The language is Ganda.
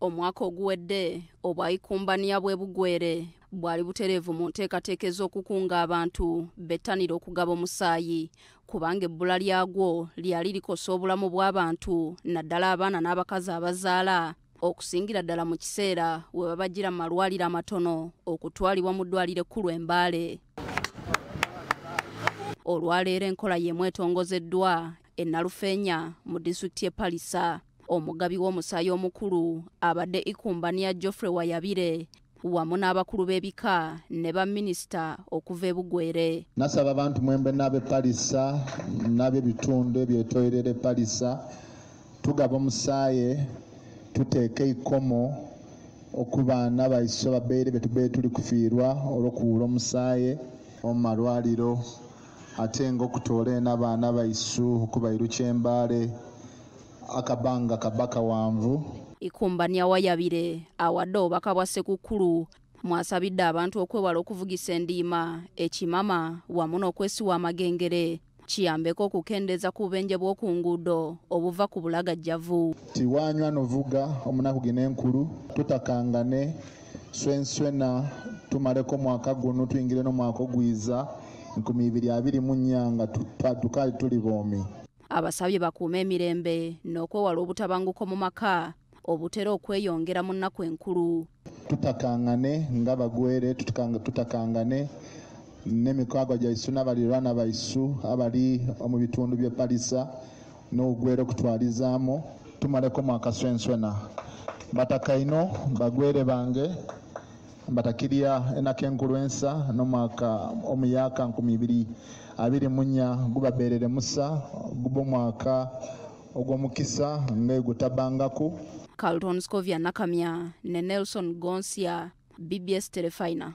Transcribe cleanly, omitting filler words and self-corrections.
Omwaka oguwedde obwa Ikombania bwe bugwere bwali butereevu mu nteekateeka ez'okukunga abantu bettanira okugaba omusaayi kubanga ebbula lyagwo lyali likosa obulamu bw'abantu naddala abaana n'abakazi abazaala okusingira ddala mu kiseera we babajjira mu malwaliro amatono okutwalibwa mu ddwaliro ekkulu e Mbale. Olwaleero enkola y'emu etongozeddwa e Nalufeenya mu disitulikiti y'e Palisa. Omugabi w'omusaayi omukulu abadde Ikombania Wayabire wamu n'abakulu b'ebika ne baminisita okuva e Bugwere. Nasaba abantu mwembe n'ab'e Palisa n'ab'ebitundu ebyetoolera e Palisa tugaba omusaayi tuteeke ikomo okubaana baiswe babeere betubeere tuli kufiirwa olw'okuwula omusaayi omu malwaliro ate ng'okutoola n'abaana baisu okubairukya e Mbale akabanga kabaka wanvu. Ikombania Wayabire awadde obubaka bwa Ssekukkulu mwasabidde abantu okwewala okuvugisa endiima ekimama wamu n'okwesiwa amagengere kiyambeko okukendeeza ku bubenje bw'oku nguudo obuva ku bulagajjavu. Tiwanywa novuga omunaku gino enkulu tutakangane swenswena tumaleko omwaka guno tuyingire n'omwaka ogwiza 2024 nga tukali tuli boomi. Abasabye bakuume emirembe n'okwewala obutabanguko mu maka obutera okweyongera mu nnaku enkulu. Tutakangane nga bagwere tutakangane n'emikwago gyaisu n'abaliraana baisu abali mu bitundu by'e Palisa n'ogwere okutwalizaamu tumaleko mwaka swenswena. Batakaino bagwere bange batakirya ennaku enkulu ensa n'omwaka omuyaka 2024 gubabeerere musa guba omwaka ogw'omukisa ng'egutabangaku. Carlton Scovia Nakamya ne Nelson Gonsia, BBS Telefina.